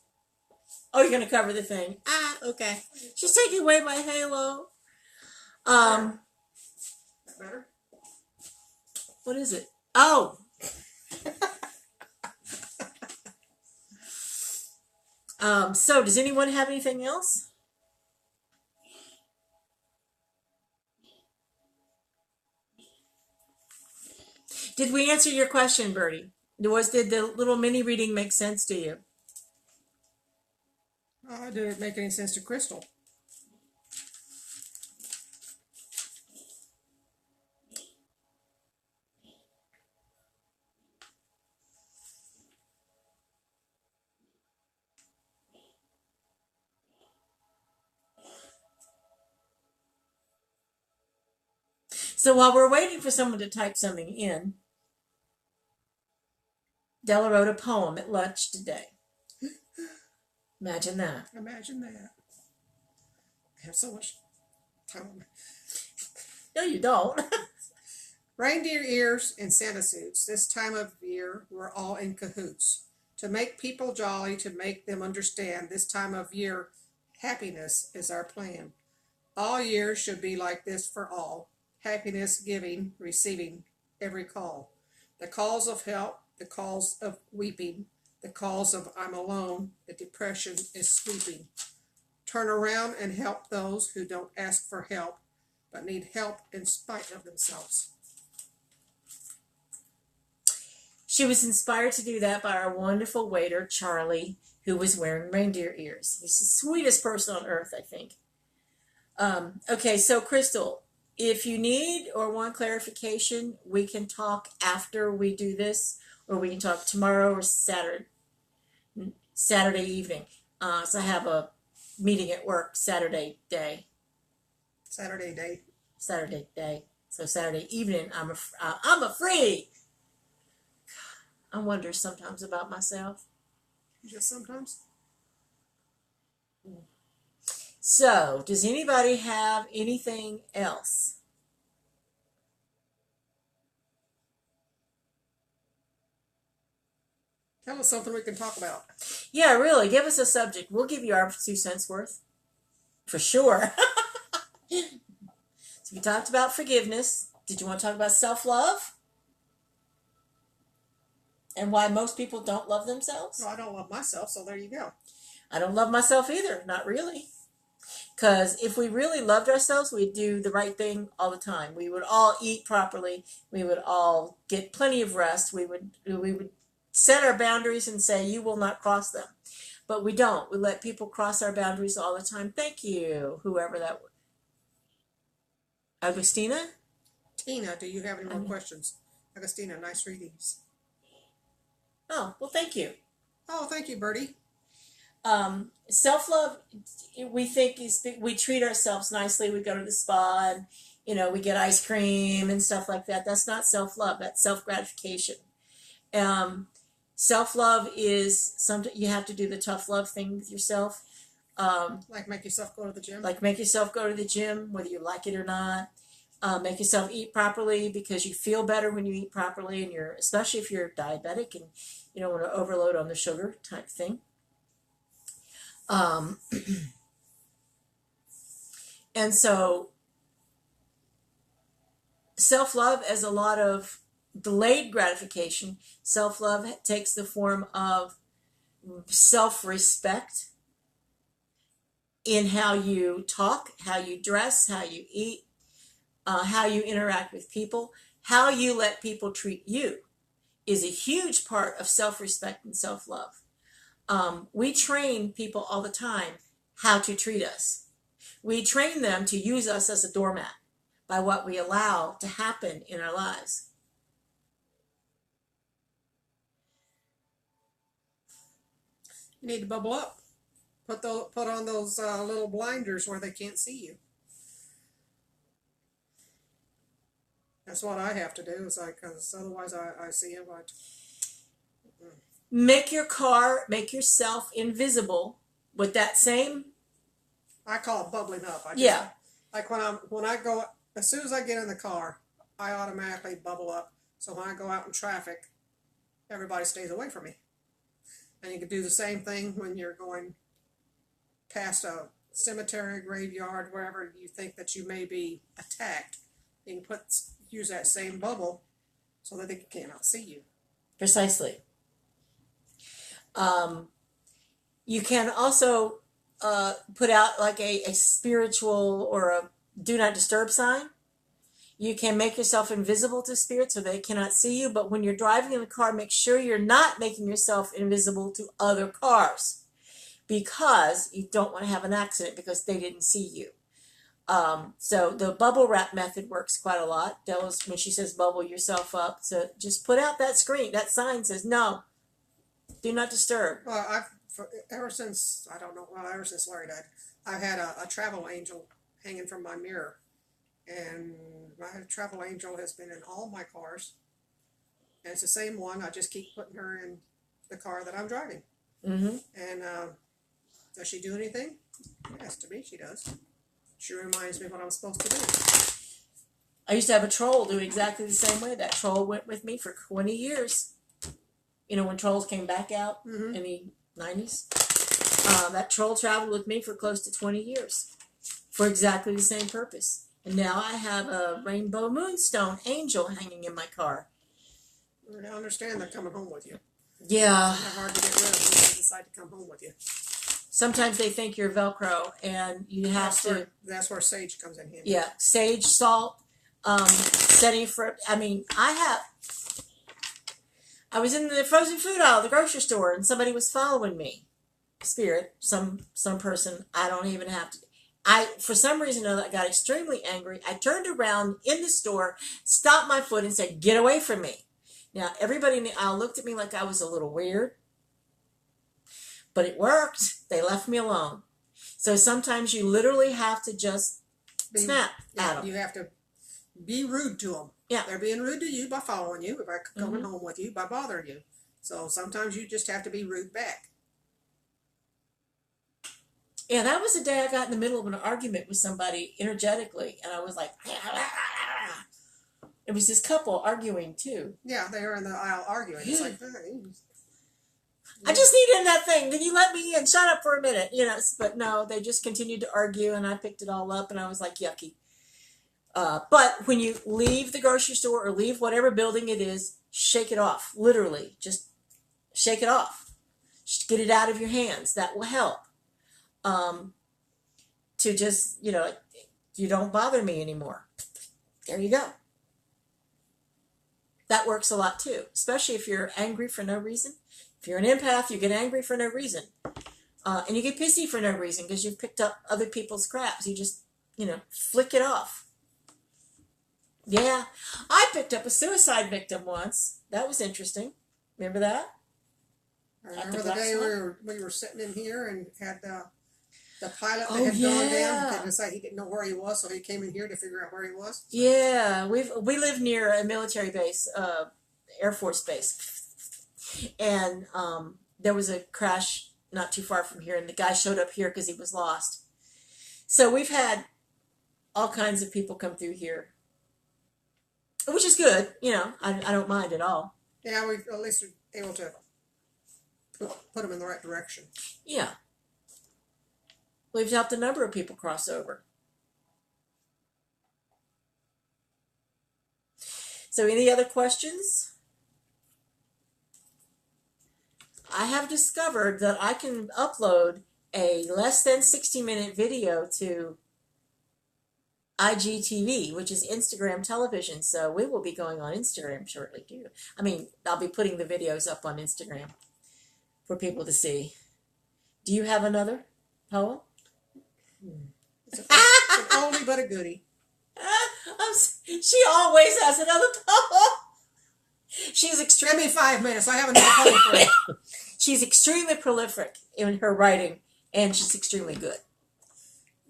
Oh, you're going to cover the thing. Okay. She's taking away my halo. That better? What is it? Oh. So does anyone have anything else? Did we answer your question, Bertie? Did the little mini reading make sense to you? Did it make any sense to Crystal? So while we're waiting for someone to type something in, Della wrote a poem at lunch today. Imagine that. Imagine that. I have so much time. No, you don't. Reindeer ears and Santa suits. This time of year, we're all in cahoots. To make people jolly, to make them understand, this time of year, happiness is our plan. All years should be like this for all. Happiness giving, receiving every call. The calls of help, the calls of weeping, the calls of I'm alone, the depression is sweeping. Turn around and help those who don't ask for help, but need help in spite of themselves. She was inspired to do that by our wonderful waiter, Charlie, who was wearing reindeer ears. He's the sweetest person on earth, I think. Okay, so Crystal, if you need or want clarification, we can talk after we do this, or we can talk tomorrow or Saturday evening. So I have a meeting at work Saturday day. Saturday day. So Saturday evening, I'm a free. I wonder sometimes about myself. Just sometimes. So, does anybody have anything else? Tell us something we can talk about. Yeah, really. Give us a subject. We'll give you our 2 cents worth. For sure. So we talked about forgiveness. Did you want to talk about self-love? And why most people don't love themselves? No, I don't love myself, so there you go. I don't love myself either. Not really. Because if we really loved ourselves, we'd do the right thing all the time. We would all eat properly. We would all get plenty of rest. We would set our boundaries and say, you will not cross them. But we don't. We let people cross our boundaries all the time. Thank you, whoever that was. Agustina? Tina, do you have any more questions? Agustina, nice readings. Oh, well, thank you. Oh, thank you, Bertie. Self-love, we think we treat ourselves nicely. We go to the spa and, we get ice cream and stuff like that. That's not self-love. That's self-gratification. Self-love is something you have to do the tough love thing with yourself. Like make yourself go to the gym? Like make yourself go to the gym, whether you like it or not. Make yourself eat properly because you feel better when you eat properly, and especially if you're diabetic and you don't want to overload on the sugar type thing. And so self-love as a lot of delayed gratification. Self-love takes the form of self-respect in how you talk, how you dress, how you eat, how you interact with people, how you let people treat you is a huge part of self-respect and self-love. We train people all the time how to treat us. We train them to use us as a doormat by what we allow to happen in our lives. You need to bubble up. Put on those little blinders where they can't see you. That's what I have to do. Is because otherwise I see them. Make yourself invisible with that same. I call it bubbling up. Yeah. Like when I go, as soon as I get in the car, I automatically bubble up. So when I go out in traffic, everybody stays away from me. And you can do the same thing when you're going past a cemetery, graveyard, wherever you think that you may be attacked. You can use that same bubble so that they cannot see you. Precisely. You can also put out like a spiritual or a do not disturb sign. You can make yourself invisible to spirits so they cannot see you, but when you're driving in the car, make sure you're not making yourself invisible to other cars because you don't want to have an accident because they didn't see you. So the bubble wrap method works quite a lot. Della's, when she says bubble yourself up, so just put out that screen, that sign says no, do not disturb. Well, ever since Larry died, I've had a travel angel hanging from my mirror. And my travel angel has been in all my cars. And it's the same one. I just keep putting her in the car that I'm driving. Mm-hmm. And does she do anything? Yes, to me she does. She reminds me what I'm supposed to do. I used to have a troll do exactly the same way. That troll went with me for 20 years. You know, when trolls came back out in the 90s. That troll traveled with me for close to 20 years for exactly the same purpose. And now I have a rainbow moonstone angel hanging in my car. I understand they're coming home with you. Yeah. They're hard to get rid of when they decide to come home with you. Sometimes they think you're Velcro, and you have to. That's where sage comes in handy. Yeah, sage, salt, setting for. I mean, I was in the frozen food aisle at the grocery store, and somebody was following me. Spirit, some person. I don't even have to. For some reason or other, I got extremely angry. I turned around in the store, stopped my foot, and said, "Get away from me." Now, everybody in the aisle looked at me like I was a little weird. But it worked. They left me alone. So sometimes you literally have to just snap at them. You have to be rude to them. Yeah. They're being rude to you by following you, by coming home with you, by bothering you. So sometimes you just have to be rude back. Yeah, that was the day I got in the middle of an argument with somebody energetically, and I was like, it was this couple arguing too. Yeah, they were in the aisle arguing. It's like, hey. I just need in that thing. Can you let me in? Shut up for a minute. You know, but no, they just continued to argue, and I picked it all up, and I was like, yucky. But when you leave the grocery store or leave whatever building it is, shake it off. Literally, just shake it off. Just get it out of your hands. That will help. To just, you don't bother me anymore. There you go. That works a lot too, especially if you're angry for no reason. If you're an empath, you get angry for no reason. And you get pissy for no reason because you've picked up other people's craps. You just, flick it off. Yeah. I picked up a suicide victim once. That was interesting. Remember that? I remember the day we were sitting in here and had the pilot that had gone down and decided he didn't know where he was, so he came in here to figure out where he was. So. Yeah. We live near a military base, Air Force base. And there was a crash not too far from here, and the guy showed up here because he was lost. So we've had all kinds of people come through here, which is good. I don't mind at all. Yeah, we at least were able to put them in the right direction. Yeah. We've helped a number of people cross over. So any other questions? I have discovered that I can upload a less than 60-minute video to IGTV, which is Instagram television. So we will be going on Instagram shortly too. I mean, I'll be putting the videos up on Instagram for people to see. Do you have another poem? It's an oldie but a goodie. She always has another poem. She's Give me 5 minutes. I have another poem for you. She's extremely prolific in her writing, and she's extremely good.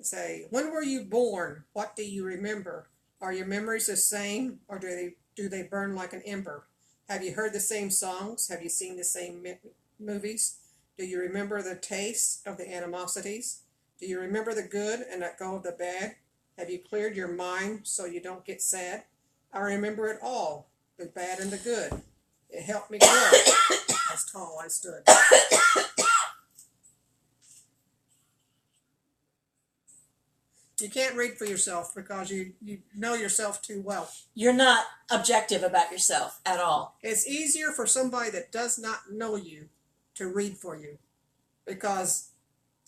Say, when were you born? What do you remember? Are your memories the same, or do they burn like an ember? Have you heard the same songs? Have you seen the same movies? Do you remember the taste of the animosities? Do you remember the good and let go of the bad? Have you cleared your mind so you don't get sad? I remember it all, the bad and the good. It helped me grow. As tall I stood. You can't read for yourself because you know yourself too well. You're not objective about yourself at all. It's easier for somebody that does not know you to read for you, because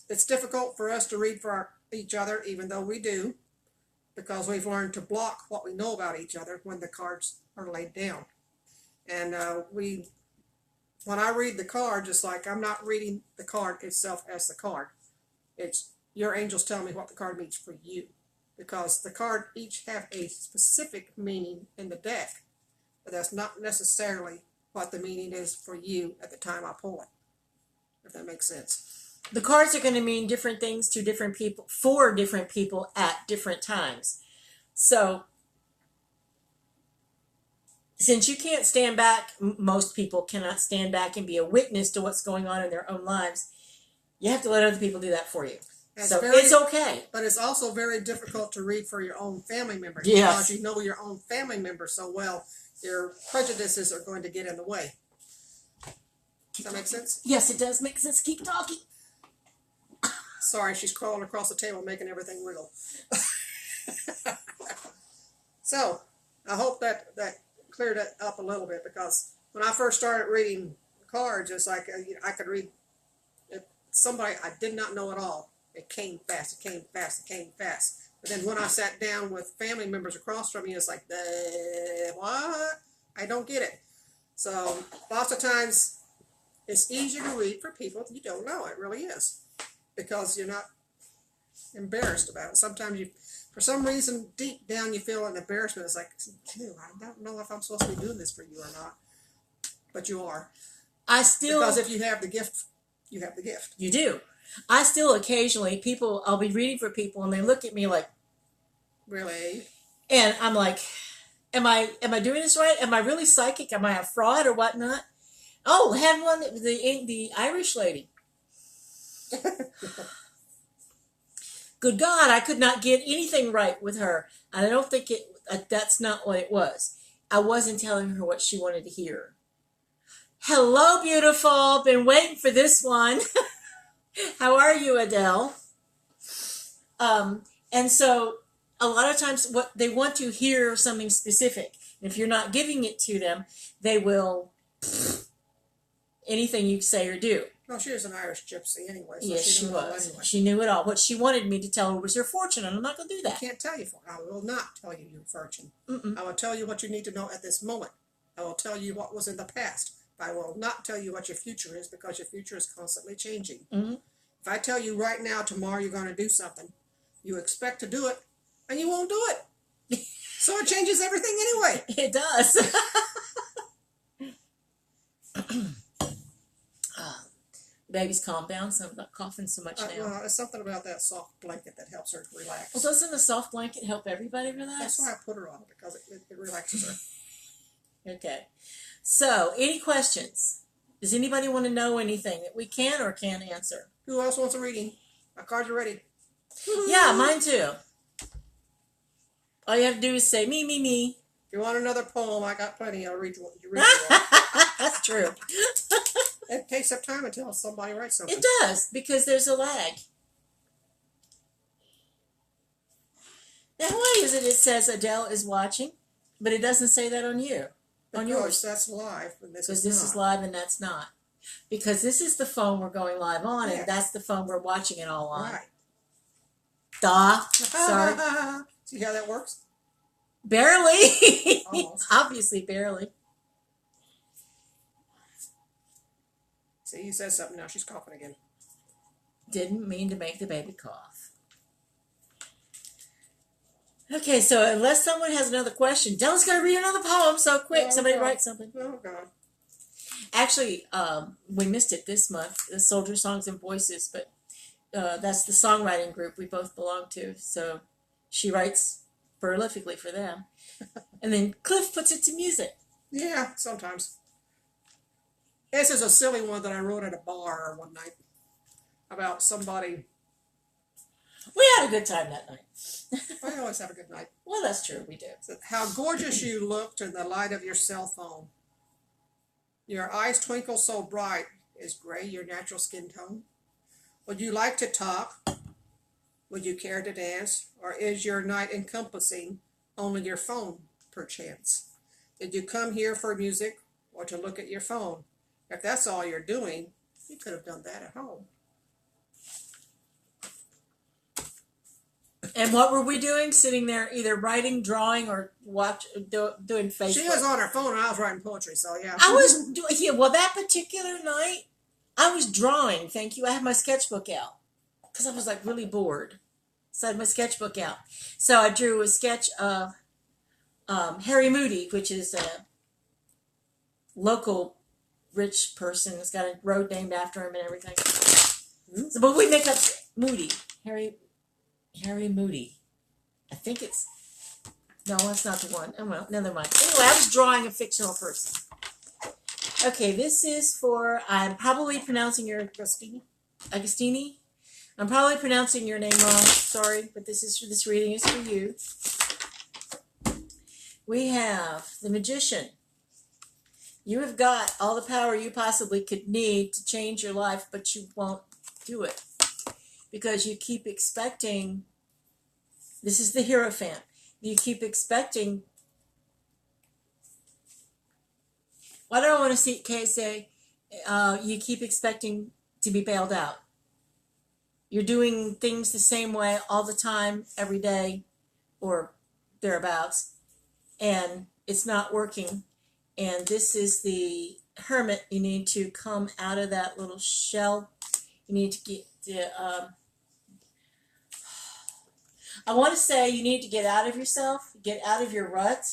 it's difficult for us to read for each other, even though we do, because we've learned to block what we know about each other when the cards are laid down. And when I read the card, just like I'm not reading the card itself as the card, it's your angels tell me what the card means for you, because the card each have a specific meaning in the deck, but that's not necessarily what the meaning is for you at the time I pull it, if that makes sense. The cards are going to mean different things to different people, for different people at different times. So, since you can't stand back, most people cannot stand back and be a witness to what's going on in their own lives, you have to let other people do that for you. So it's okay. But it's also very difficult to read for your own family members. Yes. Because you know your own family members so well, your prejudices are going to get in the way. Does that make sense? Yes, it does make sense. Keep talking. Sorry, she's crawling across the table making everything wiggle. So, I hope that cleared it up a little bit, because when I first started reading cards, it's like I could read somebody I did not know at all. It came fast, it came fast, it came fast. But then when I sat down with family members across from me, it's like, what? I don't get it. So lots of times it's easier to read for people you don't know. It really is. Because you're not embarrassed about it. Sometimes you, for some reason, deep down you feel an embarrassment. It's like, dude, I don't know if I'm supposed to be doing this for you or not. But you are. Because if you have the gift, you have the gift. You do. I still occasionally, I'll be reading for people and they look at me like, really? And I'm like, am I doing this right? Am I really psychic? Am I a fraud or whatnot? Oh, had one, the Irish lady. Good God, I could not get anything right with her. And I don't think that's not what it was. I wasn't telling her what she wanted to hear. Hello, beautiful. Been waiting for this one. How are you, Adele? And so a lot of times what they want to hear something specific. And if you're not giving it to them, they will anything you say or do. Well, she was an Irish gypsy anyway. So yes, she was. Anyway. She knew it all. What she wanted me to tell her was her fortune, and I'm not going to do that. I can't tell you. I will not tell you your fortune. Mm-mm. I will tell you what you need to know at this moment. I will tell you what was in the past. But I will not tell you what your future is, because your future is constantly changing. Mm-hmm. If I tell you right now, tomorrow you're going to do something, you expect to do it, and you won't do it. So it changes everything anyway. It does. Baby's calmed down, so I'm not coughing so much now. It's something about that soft blanket that helps her to relax. Well, doesn't the soft blanket help everybody relax? That's why I put her on it, because it relaxes her. Okay. So, any questions? Does anybody want to know anything that we can or can't answer? Who else wants a reading? My cards are ready. Yeah, mine too. All you have to do is say, me, me, me. If you want another poem, I got plenty. I'll read you one. That's true. It takes up time until somebody writes something. It does, because there's a lag. Now, why is it says Adele is watching? But it doesn't say that on you, on Because yours. that's live, and this Because is this not. is live and that's not. Because this is the phone we're going live on, Yeah. and that's the phone we're watching it all on. Right. Duh. Sorry. See how that works? Barely. Almost. Obviously, barely. See, he says something now. She's coughing again. Didn't mean to make the baby cough. Okay, so unless someone has another question, Della's going to read another poem. So quick, Oh, somebody God. write something. Oh, God. Actually, we missed it this month, the Soldier Songs and Voices, but that's the songwriting group we both belong to. So she writes prolifically for them. And then Cliff puts it to music. Yeah, sometimes. This is a silly one that I wrote at a bar one night about somebody. We had a good time that night. I always have a good night. Well, that's true, we do. How gorgeous you looked in the light of your cell phone. Your eyes twinkle so bright. Is gray your natural skin tone? Would you like to talk? Would you care to dance? Or is your night encompassing only your phone, perchance? Did you come here for music or to look at your phone? If that's all you're doing, you could have done that at home. And what were we doing? Sitting there either writing, drawing, or doing Facebook. She was on her phone and I was writing poetry, so yeah. I was doing, yeah, well, that particular night, I was drawing, thank you. I had my sketchbook out because I was like really bored. So I had my sketchbook out. So I drew a sketch of Harry Moody, which is a local rich person. It's got a road named after him and everything. So, but we make up Moody. Harry Moody. I think it's... No, that's not the one. Oh, well, never mind. Anyway, I was drawing a fictional person. Okay, this is for... I'm probably pronouncing your... Agostini? I'm probably pronouncing your name wrong. Sorry, but this reading is for you. We have the Magician. You have got all the power you possibly could need to change your life, but you won't do it. Because you keep expecting... This is the Hierophant. You keep expecting... What do I want to say? You keep expecting to be bailed out. You're doing things the same way all the time, every day, or thereabouts, and it's not working. And this is the Hermit. You need to come out of that little shell. You need to get... I want to say you need to get out of yourself, get out of your rut,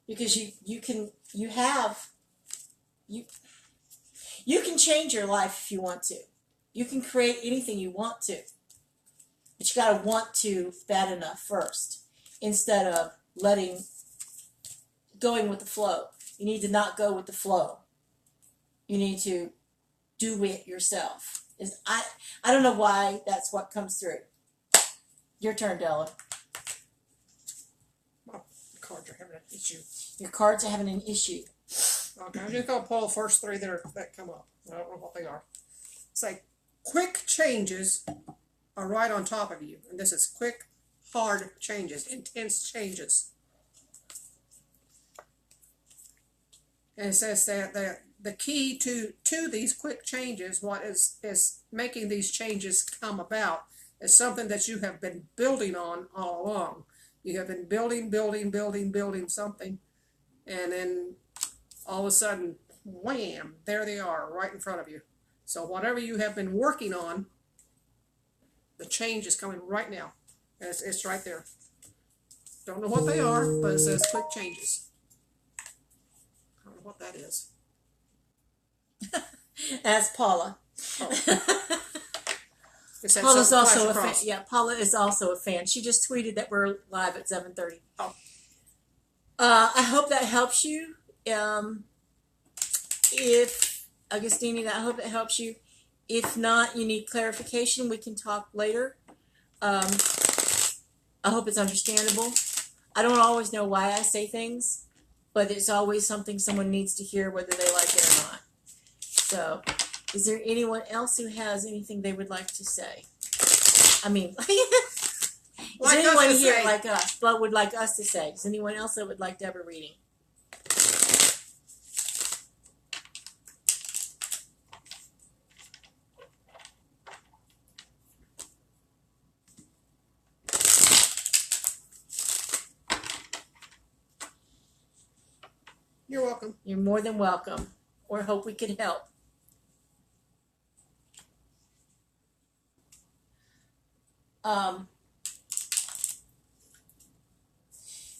because you can change your life if you want to. You can create anything you want to, but you got to want to bad enough first, instead of going with the flow. You need to not go with the flow. You need to do it yourself. I don't know why that's what comes through. Your turn, Della. Oh, the cards are having an issue. Your cards are having an issue. Okay, I'm just going to pull the first three that come up. I don't know what they are. It's like, quick changes are right on top of you. And this is quick, hard changes, intense changes. And it says that the key to these quick changes, what is making these changes come about, is something that you have been building on all along. You have been building something, and then all of a sudden, wham, there they are, right in front of you. So whatever you have been working on, the change is coming right now. And it's right there. Don't know what they are, but it says quick changes. I don't know what that is. That's Paula. Oh. Paula's also a fan. Yeah, Paula is also a fan. She just tweeted that we're live at 7:30. Oh. I hope that helps you. If Agostini, I hope it helps you. If not, you need clarification. We can talk later. I hope it's understandable. I don't always know why I say things, but it's always something someone needs to hear, whether they like it or not. So, is there anyone else who has anything they would like to say? I mean, Like us anyone to here say. like us? What would like us to say? Is anyone else that would like to have a reading? You're welcome. You're more than welcome. Or hope we could help.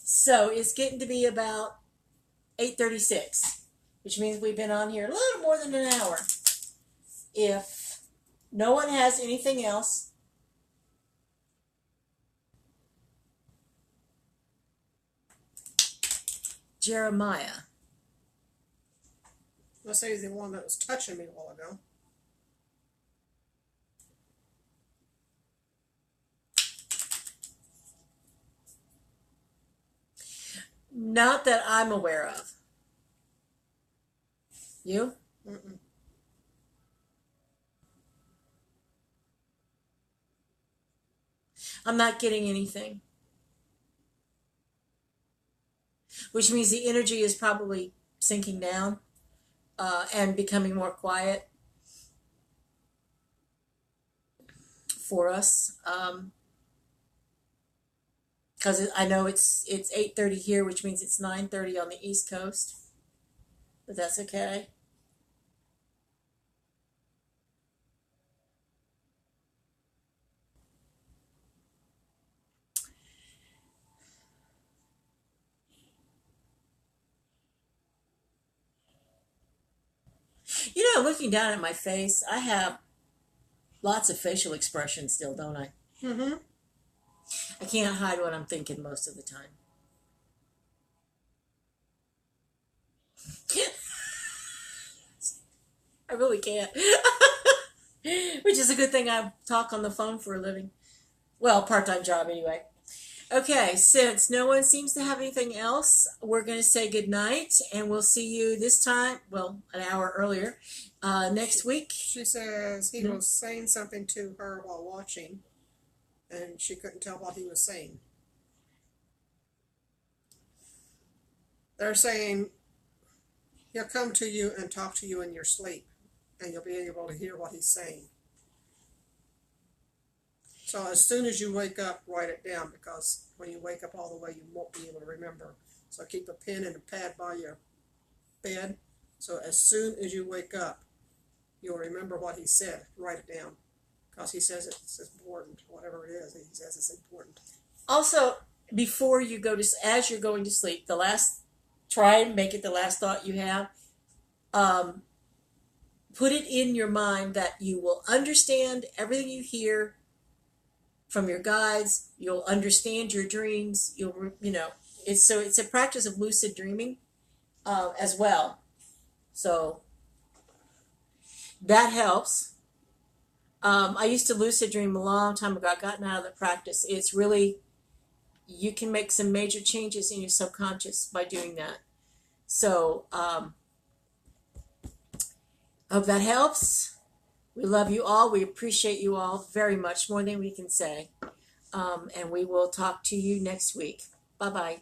So it's getting to be about 8:36, which means we've been on here a little more than an hour. If no one has anything else, Jeremiah. Let's say he's the one that was touching me a while ago. Not that I'm aware of. You? Mm-mm. I'm not getting anything. Which means the energy is probably sinking down and becoming more quiet for us. Because I know it's 8:30 here, which means it's 9:30 on the East Coast. But that's okay. You know, looking down at my face, I have lots of facial expressions still, don't I? Mm-hmm. I can't hide what I'm thinking most of the time. I really can't. Which is a good thing I talk on the phone for a living. Well, part-time job anyway. Okay, since no one seems to have anything else, we're going to say good night, and we'll see you this time, well, an hour earlier, next week. She says he was saying something to her while watching, and she couldn't tell what he was saying. They're saying he'll come to you and talk to you in your sleep, and you'll be able to hear what he's saying. So as soon as you wake up, write it down, because when you wake up all the way, you won't be able to remember. So keep a pen and a pad by your bed. So as soon as you wake up, you'll remember what he said. Write it down, because he says it's important. Whatever it is, he says it's important. Also, before you go to, as you're going to sleep, try and make it the last thought you have. Put it in your mind that you will understand everything you hear from your guides. You'll understand your dreams. It's a practice of lucid dreaming as well. So that helps. I used to lucid dream a long time ago. I've gotten out of the practice. It's really, you can make some major changes in your subconscious by doing that. So I hope that helps. We love you all. We appreciate you all very much, more than we can say. And we will talk to you next week. Bye-bye.